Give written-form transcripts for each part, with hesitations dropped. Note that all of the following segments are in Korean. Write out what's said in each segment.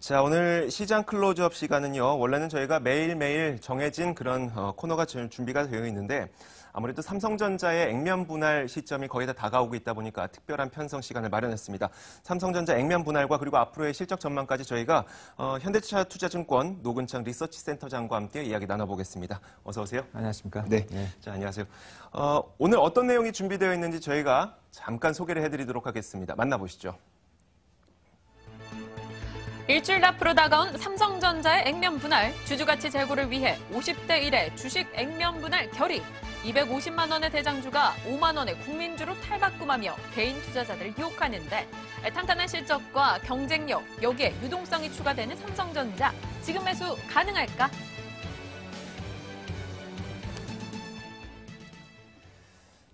자, 오늘 시장 클로즈업 시간은요, 원래는 저희가 매일매일 정해진 그런 코너가 준비가 되어 있는데, 아무래도 삼성전자의 액면 분할 시점이 거의 다 다가오고 있다 보니까 특별한 편성 시간을 마련했습니다. 삼성전자 액면 분할과 그리고 앞으로의 실적 전망까지 저희가 현대차투자증권 노근창 리서치센터장과 함께 이야기 나눠보겠습니다. 어서 오세요. 안녕하십니까? 네. 자, 안녕하세요. 오늘 어떤 내용이 준비되어 있는지 저희가 잠깐 소개를 해드리도록 하겠습니다. 만나보시죠. 일주일 앞으로 다가온 삼성전자의 액면 분할, 주주가치 제고를 위해 50대 1의 주식 액면 분할 결의, 250만 원의 대장주가 5만 원의 국민주로 탈바꿈하며 개인 투자자들을 유혹하는데 탄탄한 실적과 경쟁력, 여기에 유동성이 추가되는 삼성전자, 지금 매수 가능할까?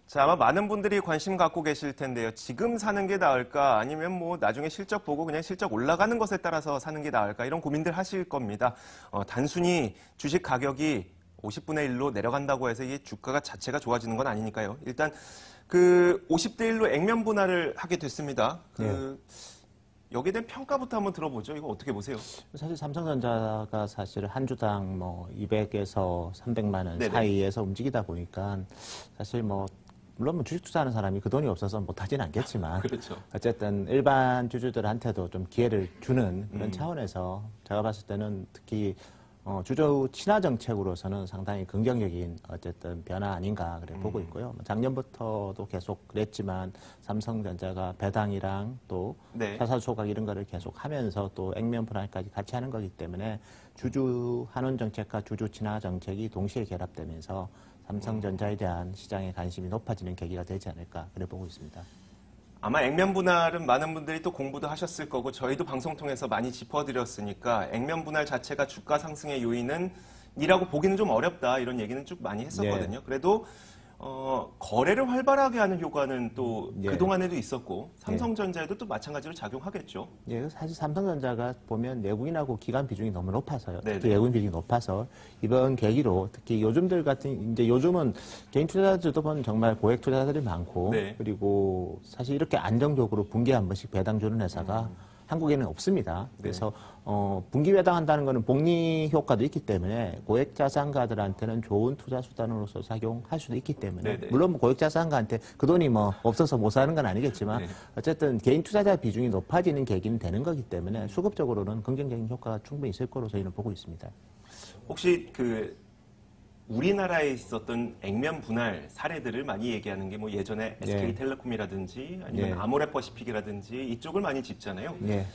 자, 아마 많은 분들이 관심 갖고 계실 텐데요. 지금 사는 게 나을까? 아니면 뭐 나중에 실적 보고 그냥 실적 올라가는 것에 따라서 사는 게 나을까? 이런 고민들 하실 겁니다. 단순히 주식 가격이 50분의 1로 내려간다고 해서 이게 주가가 자체가 좋아지는 건 아니니까요. 일단 그 50대 1로 액면 분할을 하게 됐습니다. 여기에 대한 평가부터 한번 들어보죠. 이거 어떻게 보세요? 사실 삼성전자가 사실 한 주당 뭐 200에서 300만 원 네네. 사이에서 움직이다 보니까 사실 뭐 물론 뭐 주식 투자하는 사람이 그 돈이 없어서 못하진 않겠지만 그렇죠. 어쨌든 일반 주주들한테도 좀 기회를 주는 그런 차원에서 제가 봤을 때는 특히 주주 친화 정책으로서는 상당히 긍정적인 어쨌든 변화 아닌가 그래 보고 있고요. 작년부터도 계속 그랬지만 삼성전자가 배당이랑 또 네. 자산 소각 이런 거를 계속 하면서 또 액면 분할까지 같이 하는 거기 때문에 주주 환원 정책과 주주 친화 정책이 동시에 결합되면서 삼성전자에 대한 시장의 관심이 높아지는 계기가 되지 않을까 그래 보고 있습니다. 아마 액면 분할은 많은 분들이 또 공부도 하셨을 거고 저희도 방송 통해서 많이 짚어드렸으니까 액면 분할 자체가 주가 상승의 요인은 이라고 보기는 좀 어렵다 이런 얘기는 쭉 많이 했었거든요. 네. 그래도 거래를 활발하게 하는 효과는 또 네. 그동안에도 있었고 삼성전자에도 또 마찬가지로 작용하겠죠. 예, 사실 삼성전자가 보면 외국인하고 기관 비중이 너무 높아서요. 네네. 특히 외국인 비중이 높아서 이번 계기로 특히 요즘들 같은 이제 요즘은 개인 투자자들도 보면 정말 고액 투자자들이 많고 네. 그리고 사실 이렇게 안정적으로 분기에 한 번씩 배당 주는 회사가 한국에는 없습니다. 그래서 분기 배당한다는 것은 복리 효과도 있기 때문에 고액 자산가들한테는 좋은 투자 수단으로서 작용할 수도 있기 때문에 네네. 물론 뭐 고액 자산가한테 그 돈이 뭐 없어서 못 사는 건 아니겠지만 네. 어쨌든 개인 투자자 비중이 높아지는 계기는 되는 거기 때문에 수급적으로는 긍정적인 효과가 충분히 있을 거로 저희는 보고 있습니다. 혹시 그 우리나라에 있었던 액면 분할 사례들을 많이 얘기하는 게 뭐 예전에 SK텔레콤이라든지 아니면 네. 아모레퍼시픽이라든지 이쪽을 많이 짚잖아요. 네.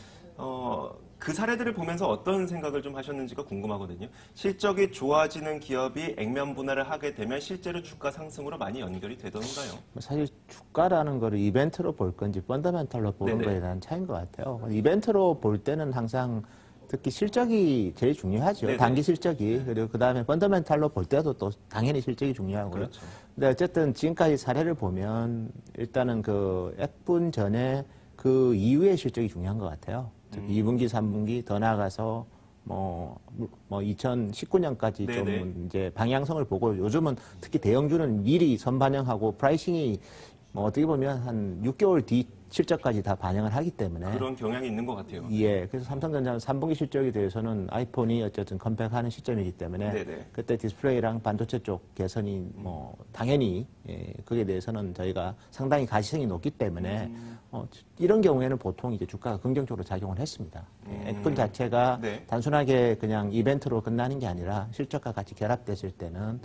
그 사례들을 보면서 어떤 생각을 좀 하셨는지가 궁금하거든요. 실적이 좋아지는 기업이 액면 분할을 하게 되면 실제로 주가 상승으로 많이 연결이 되던가요? 사실 주가라는 거를 이벤트로 볼 건지 펀더멘탈로 보는 네네. 거에 대한 차이인 것 같아요. 이벤트로 볼 때는 항상 특히 실적이 제일 중요하죠. 네네. 단기 실적이. 그리고 그 다음에 펀더멘탈로 볼 때도 또 당연히 실적이 중요하고요. 그렇죠. 근데 어쨌든 지금까지 사례를 보면 일단은 그 F분 전에 그 이후의 실적이 중요한 것 같아요. 특히 2분기, 3분기 더 나아가서 뭐 2019년까지 좀 네네. 이제 방향성을 보고 요즘은 특히 대형주는 미리 선반영하고 프라이싱이 뭐 어떻게 보면 한 6개월 뒤 실적까지 다 반영을 하기 때문에 그런 경향이 있는 것 같아요. 예, 그래서 삼성전자는 3분기 실적에 대해서는 아이폰이 어쨌든 컴백하는 시점이기 때문에 네네. 그때 디스플레이랑 반도체 쪽 개선이 뭐 당연히 그에 대해서는 저희가 상당히 가시성이 높기 때문에 이런 경우에는 보통 이제 주가가 긍정적으로 작용을 했습니다. F분 자체가 네. 단순하게 그냥 이벤트로 끝나는 게 아니라 실적과 같이 결합됐을 때는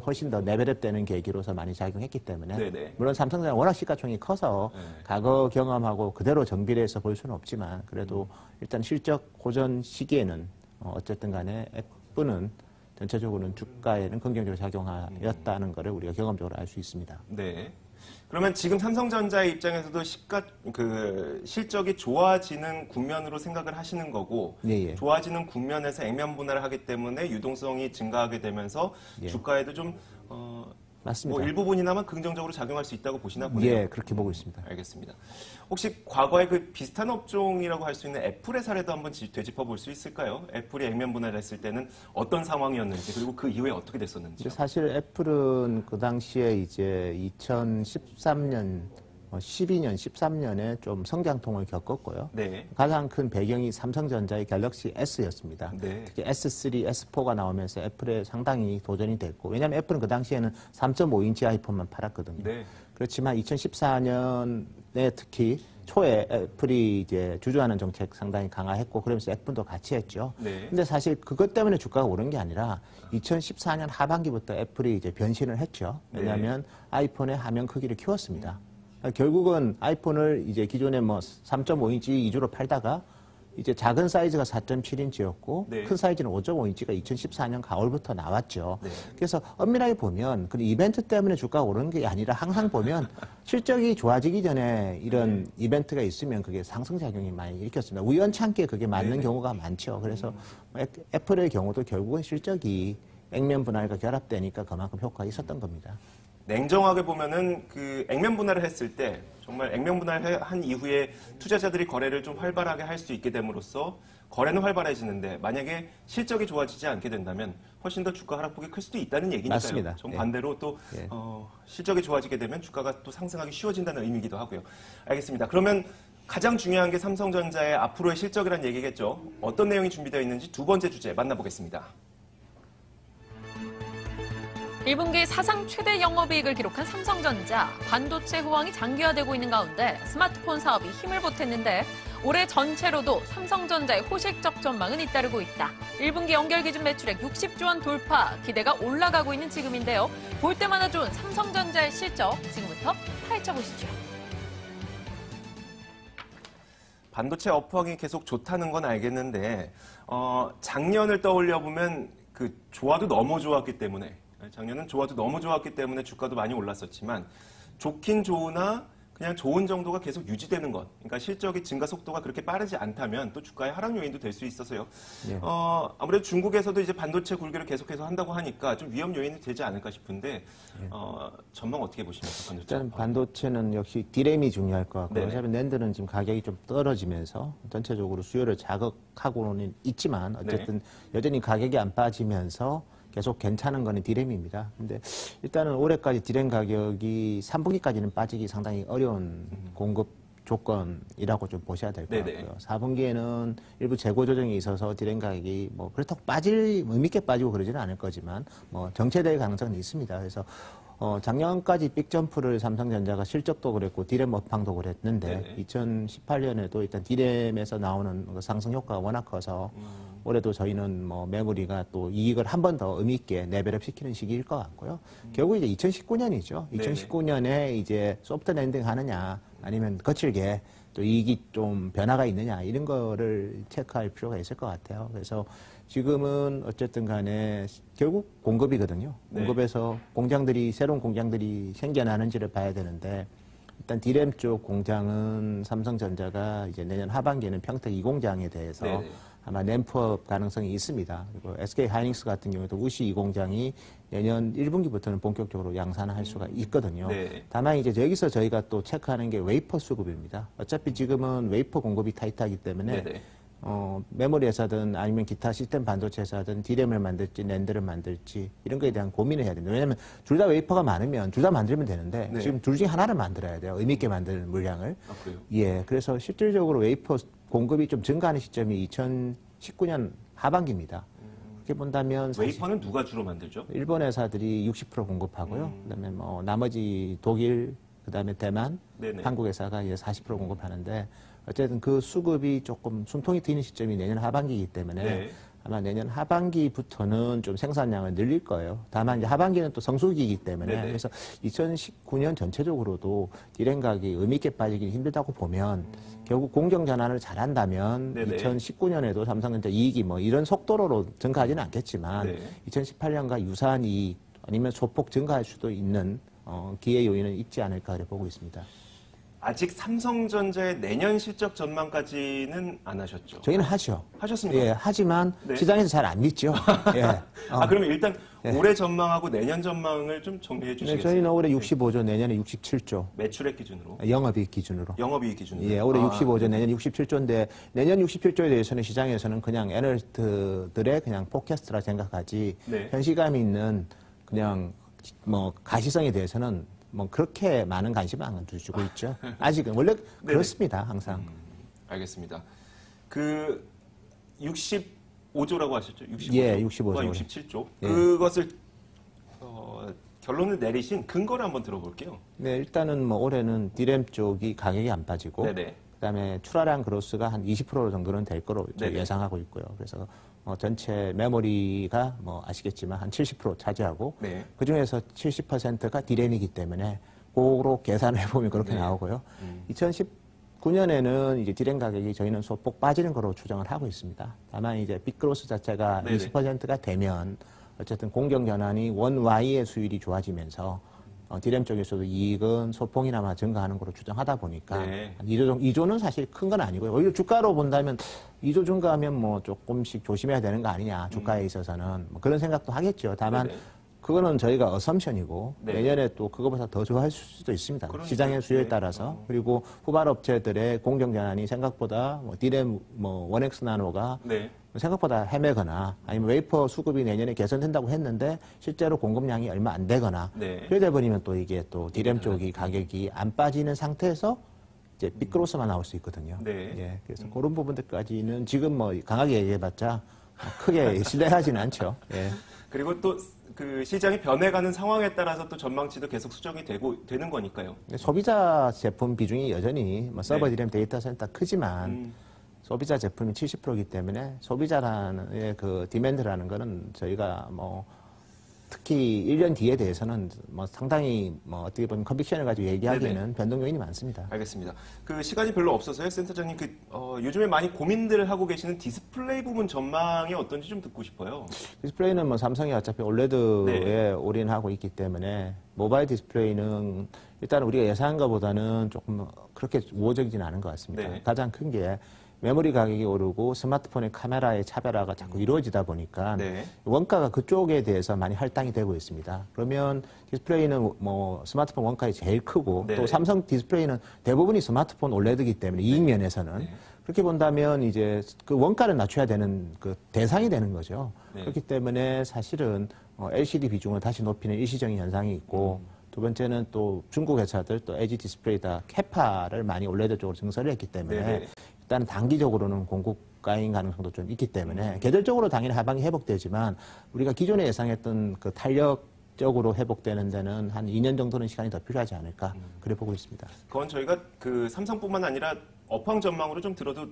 훨씬 더 레벨업 되는 계기로서 많이 작용했기 때문에 네네. 물론 삼성전자는 워낙 시가총이 커서 과거 경험하고 그대로 정비를 해서 볼 수는 없지만 그래도 일단 실적 고전 시기에는 어쨌든 간에 F분은 전체적으로는 주가에는 긍정적으로 작용하였다는 것을 우리가 경험적으로 알 수 있습니다. 네. 그러면 지금 삼성전자의 입장에서도 실적이 좋아지는 국면으로 생각을 하시는 거고, 예, 예. 좋아지는 국면에서 액면 분할을 하기 때문에 유동성이 증가하게 되면서 예. 주가에도 좀 맞습니다. 뭐 일부분이나마 긍정적으로 작용할 수 있다고 보시나 보네요. 예, 그렇게 보고 있습니다. 알겠습니다. 혹시 과거에 그 비슷한 업종이라고 할 수 있는 애플의 사례도 한번 되짚어 볼 수 있을까요? 애플이 액면 분할을 했을 때는 어떤 상황이었는지 그리고 그 이후에 어떻게 됐었는지. 사실 애플은 그 당시에 이제 2013년 12년, 13년에 좀 성장통을 겪었고요. 네. 가장 큰 배경이 삼성전자의 갤럭시 S였습니다. 네. 특히 S3, S4가 나오면서 애플에 상당히 도전이 됐고, 왜냐하면 애플은 그 당시에는 3.5인치 아이폰만 팔았거든요. 네. 그렇지만 2014년에 특히 초에 애플이 이제 주주하는 정책 상당히 강화했고, 그러면서 애플도 같이 했죠. 네. 근데 사실 그것 때문에 주가가 오른 게 아니라 2014년 하반기부터 애플이 이제 변신을 했죠. 왜냐하면 아이폰의 화면 크기를 키웠습니다. 결국은 아이폰을 이제 기존에 뭐 3.5인치 위주로 팔다가 이제 작은 사이즈가 4.7인치였고 네. 큰 사이즈는 5.5인치가 2014년 가을부터 나왔죠. 네. 그래서 엄밀하게 보면 그 이벤트 때문에 주가가 오르는 게 아니라 항상 보면 실적이 좋아지기 전에 이런 이벤트가 있으면 그게 상승작용이 많이 일으켰습니다. 우연찮게 그게 맞는 네. 경우가 많죠. 그래서 애플의 경우도 결국은 실적이 액면 분할과 결합되니까 그만큼 효과가 있었던 겁니다. 냉정하게 보면은 그 액면 분할을 했을 때 정말 액면 분할을 한 이후에 투자자들이 거래를 좀 활발하게 할 수 있게 됨으로써 거래는 활발해지는데 만약에 실적이 좋아지지 않게 된다면 훨씬 더 주가 하락폭이 클 수도 있다는 얘기니까요. 맞습니다. 좀 예. 반대로 또 예. 실적이 좋아지게 되면 주가가 또 상승하기 쉬워진다는 의미이기도 하고요. 알겠습니다. 그러면 가장 중요한 게 삼성전자의 앞으로의 실적이라는 얘기겠죠. 어떤 내용이 준비되어 있는지 두 번째 주제 만나보겠습니다. 1분기 사상 최대 영업이익을 기록한 삼성전자. 반도체 호황이 장기화되고 있는 가운데 스마트폰 사업이 힘을 보탰는데 올해 전체로도 삼성전자의 호식적 전망은 잇따르고 있다. 1분기 연결 기준 매출액 60조 원 돌파, 기대가 올라가고 있는 지금인데요. 볼 때마다 좋은 삼성전자의 실적, 지금부터 파헤쳐보시죠. 반도체 업황이 계속 좋다는 건 알겠는데 작년을 떠올려 보면 그 좋아도 너무 좋았기 때문에 작년은 좋아도 너무 좋았기 때문에 주가도 많이 올랐었지만 좋긴 좋으나 그냥 좋은 정도가 계속 유지되는 것. 그러니까 실적의 증가 속도가 그렇게 빠르지 않다면 또 주가의 하락 요인도 될 수 있어서요. 예. 아무래도 중국에서도 이제 반도체 굴기를 계속해서 한다고 하니까 좀 위험 요인이 되지 않을까 싶은데 전망 어떻게 보십니까? 반도체. 일단 반도체는 역시 디램이 중요할 것 같고요. 네네. 어차피 낸드는 지금 가격이 좀 떨어지면서 전체적으로 수요를 자극하고는 있지만 어쨌든 여전히 가격이 안 빠지면서 계속 괜찮은 거는 디램입니다. 근데 일단은 올해까지 디램 가격이 3분기까지는 빠지기 상당히 어려운 공급 조건이라고 좀 보셔야 될 것 네네. 같고요. 4분기에는 일부 재고 조정이 있어서 디램 가격이 뭐 그렇다고 의미 있게 빠지고 그러지는 않을 거지만 뭐 정체될 가능성은 있습니다. 그래서 작년까지 빅점프를 삼성전자가 실적도 그랬고 디램 업황도 그랬는데 네네. 2018년에도 일단 디램에서 나오는 그 상승 효과가 워낙 커서 올해도 저희는 뭐 메모리가 또 이익을 한 번 더 의미 있게 레벨업 시키는 시기일 것 같고요. 결국 이제 2019년이죠. 네네. 2019년에 이제 소프트 랜딩 하느냐 아니면 거칠게 또 이익이 좀 변화가 있느냐 이런 거를 체크할 필요가 있을 것 같아요. 그래서 지금은 어쨌든 간에 결국 공급이거든요. 네. 공급에서 새로운 공장들이 생겨나는지를 봐야 되는데 일단 디램 쪽 공장은 삼성전자가 이제 내년 하반기에는 평택 2공장에 대해서 네네. 아마 램프업 가능성이 있습니다. 그리고 SK 하이닉스 같은 경우에도 우시 2공장이 내년 1분기부터는 본격적으로 양산할 수가 있거든요. 네. 다만 이제 여기서 저희가 또 체크하는 게 웨이퍼 수급입니다. 어차피 지금은 웨이퍼 공급이 타이트하기 때문에 네네. 메모리 회사든 아니면 기타 시스템 반도체 회사든 디램을 만들지 낸드를 만들지 이런 거에 대한 고민을 해야 됩니다. 왜냐하면 둘 다 웨이퍼가 많으면 둘 다 만들면 되는데 네. 지금 둘 중에 하나를 만들어야 돼요. 의미 있게 만드는 물량을. 아, 그래요? 예, 그래서 실질적으로 웨이퍼 공급이 좀 증가하는 시점이 2019년 하반기입니다. 그렇게 본다면 사실 웨이퍼는 누가 주로 만들죠? 일본 회사들이 60% 공급하고요. 그다음에 뭐 나머지 독일, 그다음에 대만, 네네. 한국 회사가 이제 40% 공급하는데 어쨌든 그 수급이 조금 숨통이 트이는 시점이 내년 하반기이기 때문에 네. 아마 내년 하반기부터는 좀 생산량을 늘릴 거예요. 다만 이제 하반기는 또 성수기이기 때문에 네네. 그래서 2019년 전체적으로도 디램 가격이 의미 있게 빠지기 힘들다고 보면 결국 공정 전환을 잘한다면 네네. 2019년에도 삼성전자 이익이 뭐 이런 속도로 증가하지는 않겠지만 네. 2018년과 유사한 이익 아니면 소폭 증가할 수도 있는 기회 요인은 있지 않을까 그래 보고 있습니다. 아직 삼성전자의 내년 실적 전망까지는 안 하셨죠? 저희는 하죠. 하셨습니까? 예, 하지만 네. 시장에서 잘 안 믿죠. 예. 그러면 일단 예. 올해 전망하고 내년 전망을 좀 정리해 네, 주시겠어요? 저희는 올해 65조, 내년에 67조. 매출액 기준으로, 영업이익 기준으로. 영업이익 기준으로. 예, 올해 아, 65조, 내년 67조인데 내년 67조에 대해서는 시장에서는 그냥 애널리스트들의 그냥 포캐스트라 생각하지 네. 현시감 있는 그냥 뭐 가시성에 대해서는 뭐 그렇게 많은 관심을 안 주고 있죠. 아직은 원래 그렇습니다. 항상. 알겠습니다. 그 65조라고 하셨죠? 65조. 예, 65조. 67조. 예. 그것을 결론을 내리신 근거를 한번 들어볼게요. 네, 일단은 뭐 올해는 D램 쪽이 가격이 안 빠지고 네네. 그다음에 출하량 그로스가 한 20% 정도는 될 거로 네네. 예상하고 있고요. 그래서 전체 메모리가 뭐 아시겠지만 한 70% 차지하고 네. 그 중에서 70%가 D램이기 때문에 그로 계산을 해보면 그렇게 네. 나오고요. 2019년에는 이제 D램 가격이 저희는 소폭 빠지는 거로 추정을 하고 있습니다. 다만 이제 빅그로스 자체가 네네. 20%가 되면 어쨌든 공정 전환이 원Y의 수율이 좋아지면서 D램 쪽에서도 이익은 소폭이나마 증가하는 걸로 추정하다 보니까 네. 2조는 사실 큰 건 아니고요. 오히려 주가로 본다면 2조 증가하면 뭐 조금씩 조심해야 되는 거 아니냐. 주가에 있어서는 뭐 그런 생각도 하겠죠. 다만 네네. 그거는 저희가 어섬션이고 네. 내년에 또 그거보다 더 좋아할 수도 있습니다. 그러니까요. 시장의 수요에 네. 따라서. 그리고 후발 업체들의 공정 전환이 생각보다 뭐 D램 뭐 원엑스 나노가 네. 생각보다 헤매거나 아니면 웨이퍼 수급이 내년에 개선된다고 했는데 실제로 공급량이 얼마 안 되거나 네. 그러다 버리면 또 이게 또 D램 쪽이 가격이 안 빠지는 상태에서 이제 빅그로스만 나올 수 있거든요. 네. 예, 그래서 그런 부분들까지는 지금 뭐 강하게 얘기해봤자 크게 신뢰하지는 않죠. 예. 그리고 또 그 시장이 변해가는 상황에 따라서 또 전망치도 계속 수정이 되는 거니까요. 소비자 제품 비중이 여전히 뭐 서버 네. D램 데이터 센터 크지만 소비자 제품이 70%이기 때문에 소비자라는 그 디맨드라는 거는 저희가 뭐 특히 1년 뒤에 대해서는 뭐 상당히 뭐 어떻게 보면 컨빅션을 가지고 얘기하기에는 네네. 변동 요인이 많습니다. 알겠습니다. 그 시간이 별로 없어서요, 센터장님. 요즘에 많이 고민들을 하고 계시는 디스플레이 부분 전망이 어떤지 좀 듣고 싶어요. 디스플레이는 뭐 삼성이 어차피 올레드에 네. 올인하고 있기 때문에 모바일 디스플레이는 일단 우리가 예상한 것보다는 조금 그렇게 우호적이진 않은 것 같습니다. 네. 가장 큰 게 메모리 가격이 오르고 스마트폰의 카메라의 차별화가 자꾸 이루어지다 보니까 네. 원가가 그쪽에 대해서 많이 할당이 되고 있습니다. 그러면 디스플레이는 뭐 스마트폰 원가가 제일 크고 네. 또 삼성 디스플레이는 대부분이 스마트폰 올레드이기 때문에 이익 면에서는 네. 그렇게 본다면 이제 그 원가를 낮춰야 되는 그 대상이 되는 거죠. 네. 그렇기 때문에 사실은 LCD 비중을 다시 높이는 일시적인 현상이 있고 두 번째는 또 중국 회사들 또 LG 디스플레이 다 캐파를 많이 올레드 쪽으로 증설을 했기 때문에 네네. 일단 단기적으로는 공급가인 가능성도 좀 있기 때문에 계절적으로 당연히 하방이 회복되지만 우리가 기존에 예상했던 그 탄력적으로 회복되는 데는 한 2년 정도는 시간이 더 필요하지 않을까 그래 보고 있습니다. 그건 저희가 그 삼성뿐만 아니라 업황 전망으로 좀 들어도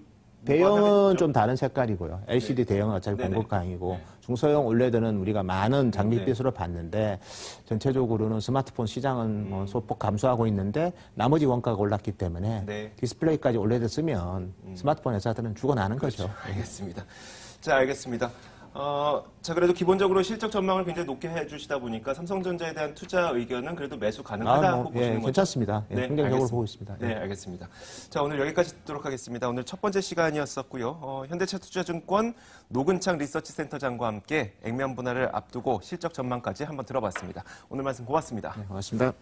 대형은 무관하겠죠? 좀 다른 색깔이고요. LCD 네. 대형은 어차피 네네. 공급강이고 네. 중소형 올레드는 우리가 많은 장밋빛으로 봤는데 전체적으로는 스마트폰 시장은 뭐 소폭 감소하고 있는데 나머지 원가가 올랐기 때문에 네. 디스플레이까지 올레드 쓰면 스마트폰 회사들은 죽어나는 거죠. 알겠습니다. 자, 알겠습니다. 자, 그래도 기본적으로 실적 전망을 굉장히 높게 해주시다 보니까 삼성전자에 대한 투자 의견은 그래도 매수 가능하다고 보시는 거죠? 괜찮습니다. 예, 긍정적으로 알겠습니다. 보고 있습니다. 예. 네, 알겠습니다. 자, 오늘 여기까지 듣도록 하겠습니다. 오늘 첫 번째 시간이었었고요. 현대차투자증권 노근창 리서치센터장과 함께 액면 분할을 앞두고 실적 전망까지 한번 들어봤습니다. 오늘 말씀 고맙습니다. 네, 고맙습니다.